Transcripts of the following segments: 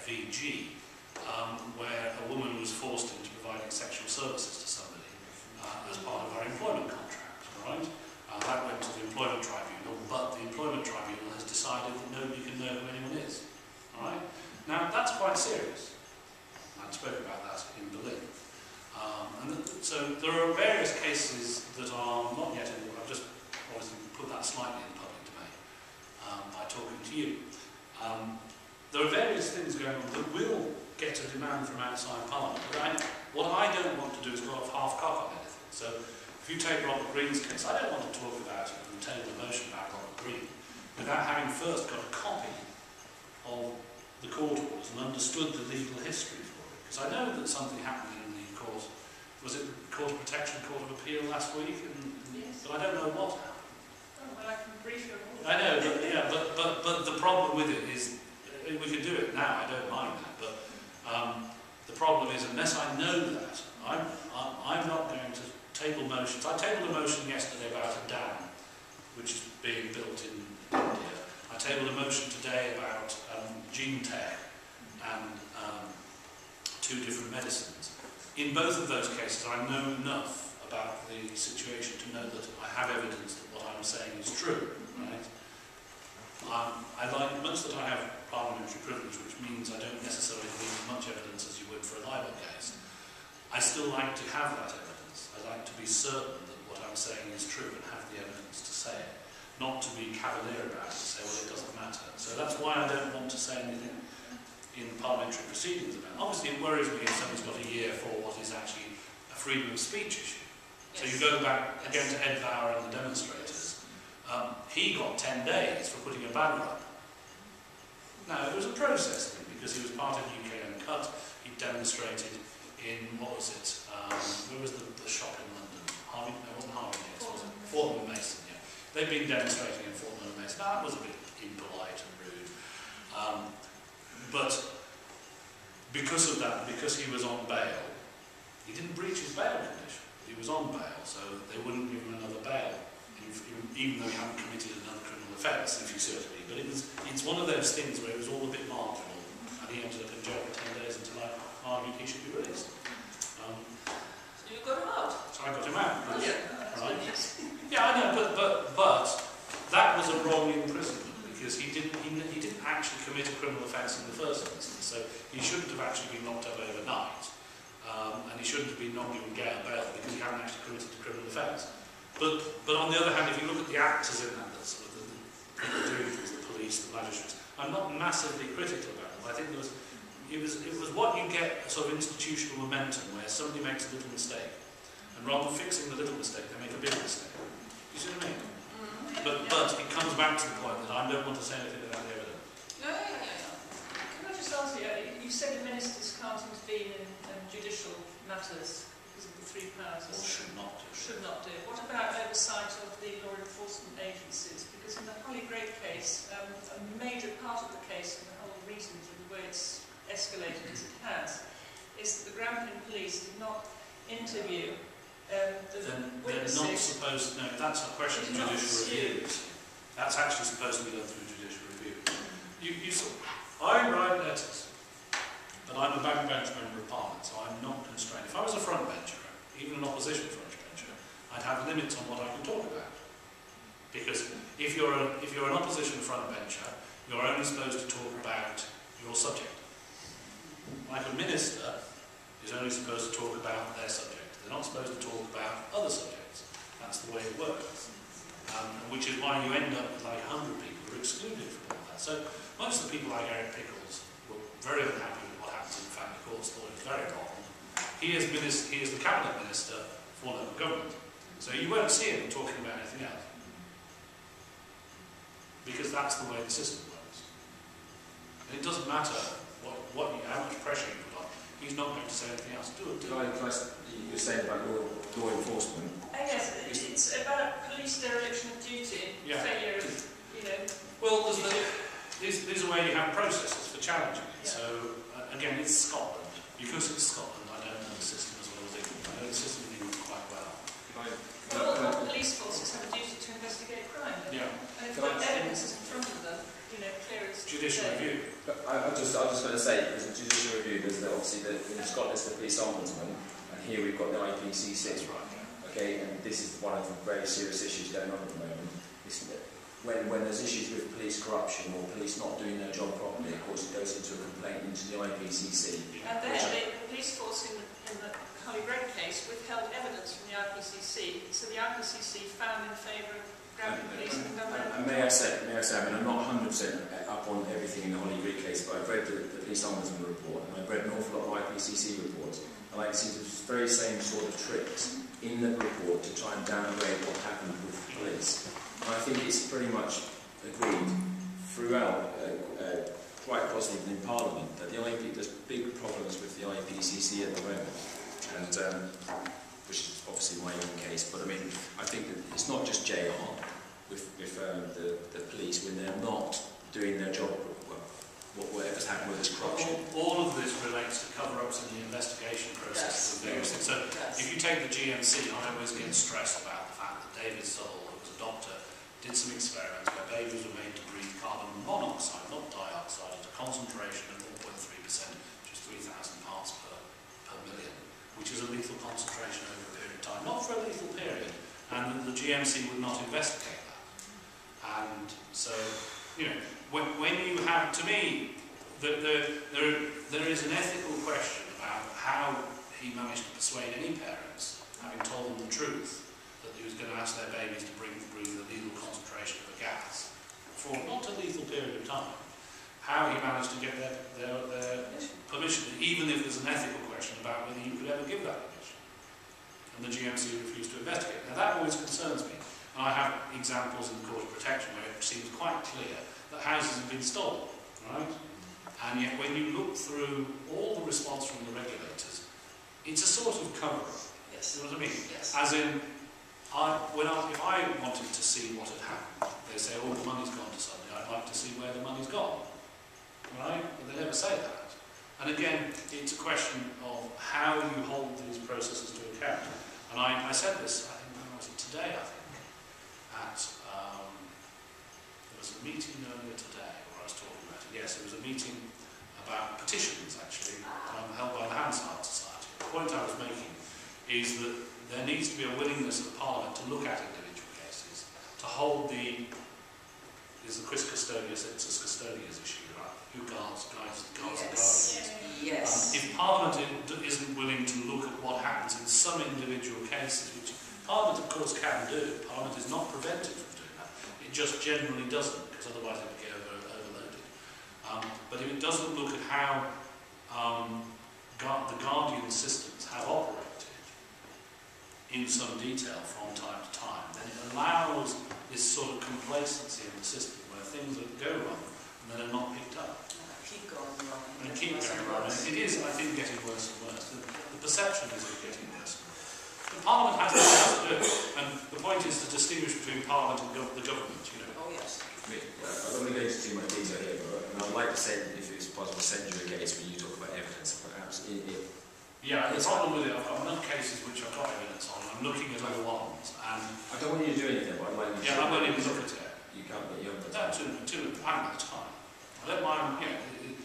v. G, where a woman was forced into providing sexual services to somebody as part of her employment contract, right? That went to the employment tribunal, but the employment tribunal has decided that nobody can know who anyone is, all right? Now, that's quite serious. I spoke about that in Berlin. So there are various cases that are not yet in, I've just obviously put that slightly in the public domain by talking to you. There are various things going on that will get a demand from outside Parliament. But what I don't want to do is go off half-cock on anything. So if you take Robert Green's case, I don't want to talk about it and table a motion about Robert Green without having first got a copy of the court orders and understood the legal history for it. Because I know that something happened in the court, was it the Court of Protection, Court of Appeal last week? Yes. But I don't know what happened. Oh, well, I can brief you on all I know, but yeah, but the problem with it is, we could do it now, I don't mind that, but the problem is, unless I know that, I'm not going to table motions. I tabled a motion yesterday about a dam which is being built in India. I tabled a motion today about gene tech and 2 different medicines. In both of those cases, I know enough about the situation to know that I have evidence that what I'm saying is true, right? I like much that I have parliamentary privilege, which means I don't necessarily need as much evidence as you would for a libel case. I still like to have that evidence. I like to be certain that what I'm saying is true and have the evidence to say it, not to be cavalier about it and say, well, it doesn't matter. So that's why I don't want to say anything in parliamentary proceedings about it. Obviously, it worries me if someone's got a year for what is actually a freedom of speech issue. So you go back again to Ed Bauer and the demonstrators. He got 10 days for putting a banner up. Now, it was a process thing because he was part of UK Uncut. He demonstrated in, what was it, where was the shop in London? Harvey, no, it wasn't Harvey Nicks, was it? Fortnum and Mason, yeah. They've been demonstrating in Fortnum and Mason. Now, that was a bit impolite and rude. But because of that, because he was on bail, he didn't breach his bail condition. He was on bail, so they wouldn't give him another bail, even though he hadn't committed another criminal offence, if you see what I mean. But it's one of those things where it was all a bit marginal, and he ended up in jail for 10 days until I argued he should be released. So you got him out? So I got him out. Right. Yeah, I know, but that was a wrong imprisonment because he didn't actually commit a criminal offence in the first instance. So he shouldn't have actually been locked up overnight, and he shouldn't have been not given bail because he hadn't actually committed a criminal offence. But on the other hand, if you look at the actors in that, sort of the people doing things, the police, the magistrates, I'm not massively critical about them. I think it was what you get, a sort of institutional momentum where somebody makes a little mistake, and rather than fixing the little mistake, they make a big mistake. You see what I mean? But it comes back to the point that I don't want to say anything without the evidence. Yeah. Can I just ask you, you said the ministers can't intervene in judicial matters because of the 3 powers. Or should not do. Should not do. What about oversight of the law enforcement agencies? Because in the Holly Great case, a major part of the case, and the whole reason for the way it's escalated as it has, is that the Grampian police did not interview the witnesses. They're not supposed to, no, that's a question of judicial review. That's actually supposed to be done through judicial review. I write letters, but I'm a backbench member of Parliament, so I'm not constrained. If I was a frontbencher, even an opposition frontbencher, I'd have limits on what I can talk about. Because if you're an opposition frontbencher, you're only supposed to talk about your subject. Like a minister is only supposed to talk about their subject. They're not supposed to talk about other subjects. That's the way it works. Which is why you end up with like 100 people who are excluded from all that. So most of the people like Eric Pickles were very unhappy with what happened. In fact, the courts thought it was very wrong. He is the cabinet minister for local government. So you won't see him talking about anything else. Because that's the way the system works. And it doesn't matter how much pressure you put on. He's not going to say anything else. You're saying about law enforcement. Yes, it's about police dereliction of duty, failure of, Well, there's a way you have processes for challenging it. Yeah. So, again, it's Scotland. Because it's Scotland, I don't know the system as well as England. I know the system in England quite well. All police forces have a duty to investigate crime. Yeah. And if what evidence is in front of them, clear as Judicial review. I was just going to say, say, because in judicial review, there's obviously in Scotland it's the police ombudsman, and here we've got the IPCC. That's right. Okay, and this is one of the very serious issues going on at the moment. When there's issues with police corruption or police not doing their job properly, of course it goes into a complaint into the IPCC. And then the police force in the Holy Grail case withheld evidence from the IPCC, so the IPCC found in favour of Granby Police and done their And may I say, I mean, I'm not 100% up on everything in the Holy Grail case, but I've read the police ombudsman report, and I've read an awful lot of IPCC reports, and I see the very same sort of tricks in the report to try and downgrade what happened with the police. And I think it's pretty much agreed throughout, quite positively in Parliament, that there's big problems with the IPCC at the moment, and which is obviously my own case. But I mean, I think that it's not just JR with the police when they're not doing their job. Whatever's happened with this corruption. All of this relates to cover-ups in the investigation process of various things. So if you take the GMC, I always get stressed about the fact that David Soul, who was a doctor, did some experiments where babies were made to breathe carbon monoxide, not dioxide, at a concentration of 0.3%, which is 3,000 parts per million, which is a lethal concentration over a period of time, not for a lethal period, and the GMC would not investigate that. And so, you know, when you have, to me, there is an ethical question about how he managed to persuade any parents, having told them the truth, that he was going to ask their babies to breathe the lethal concentration of a gas for not a lethal period of time. How he managed to get their permission, even if there's an ethical question about whether you could ever give that permission. And the GMC refused to investigate. Now that always concerns me. And I have examples in the Court of Protection where it seems quite clear that houses have been stolen, right? And yet when you look through all the response from the regulators, it's a sort of cover-up. Yes. You know what I mean? Yes. As in, if I wanted to see what had happened, they say, oh, the money's gone to somebody, I'd like to see where the money's gone. Right? But they never say that. And again, it's a question of how you hold these processes to account. And I said this, I think, when was it today, at there was a meeting earlier today where I was talking about it. Yes, it was a meeting about petitions, actually, held by the Hansard Society. The point I was making is that there needs to be a willingness of the Parliament to look at individual cases, to hold the quis custodius ex custodius issue, right? Who guides the guardians. Yes. If Parliament isn't willing to look at what happens in some individual cases, which Parliament of course can do, Parliament is not prevented from doing that, it just generally doesn't, because otherwise it would get overloaded. But if it doesn't look at how the guardian systems have operated in some detail from time to time, then it allows this sort of complacency in the system where things that go wrong and then are not picked up. Keep going wrong. And keep going wrong. And it is, I think, getting worse and worse. The perception is it's getting worse and worse. But Parliament has to do it. And the point is to distinguish between Parliament and the government, you know. Oh, yes. I don't want to go into too much detail here, but I'd like to send, if it's possible, send you a case when you talk about evidence, perhaps Yeah, the problem with it, I've got enough cases which I've got evidence on. I'm looking at other ones, and I don't want you to do anything, but I'd like you to. yeah, I won't even look at it. You can't, but you haven't. But I haven't got time. I don't mind. You know,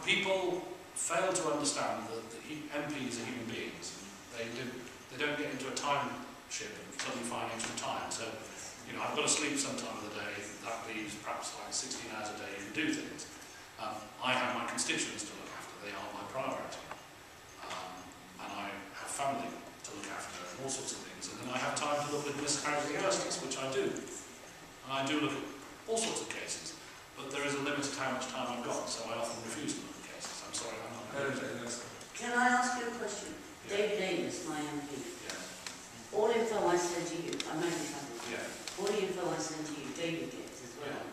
people fail to understand that the MPs are human beings. They don't get into a time ship and suddenly find extra time. So, you know, I've got to sleep some time of the day. That leaves perhaps like 16 hours a day to do things. I have my constituents to look after. They are my priority. And I have family to look after and all sorts of things. And then I have time to look at miscarriage of justice, which I do. And I do look at all sorts of cases. But there is a limit to how much time I've got, so I often refuse to look at cases. I'm sorry, I'm not going to do that. Can I ask you a question? Yeah. David Davis, my MP. Yeah. All info I send to you, I know this happens. Yeah. All the info I send to you, David gets as well.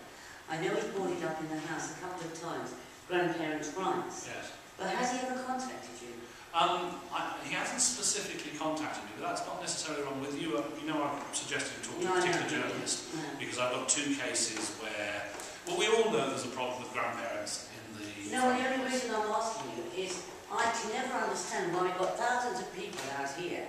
I know he's brought it up in the House a couple of times, grandparents' rights. Yes. But has he ever contacted you? He hasn't specifically contacted me, but that's not necessarily wrong with you. You know, I've suggested to talk to a particular journalist because I've got two cases where, well, we all know there's a problem with grandparents in the... No, the only reason I'm asking you is I can never understand why we've got thousands of people out here,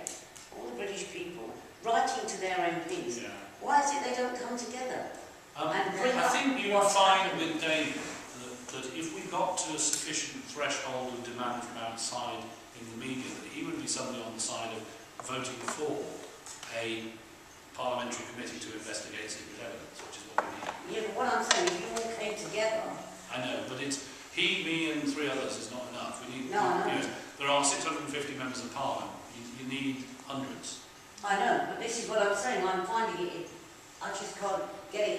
all the British people, writing to their MPs. Yeah. Why is it they don't come together? I think you would find with David that that if we got to a sufficient threshold of demand from outside in the media, that he would be somebody on the side of voting for a parliamentary committee to investigate secret evidence, which is what we need. Yeah, but what I'm saying, if you all came together... I know, but it's he, me and 3 others is not enough. We need, No, I know. you know, there are 650 members of parliament. You need hundreds. I know, but this is what I'm saying. I'm finding it... I just can't get it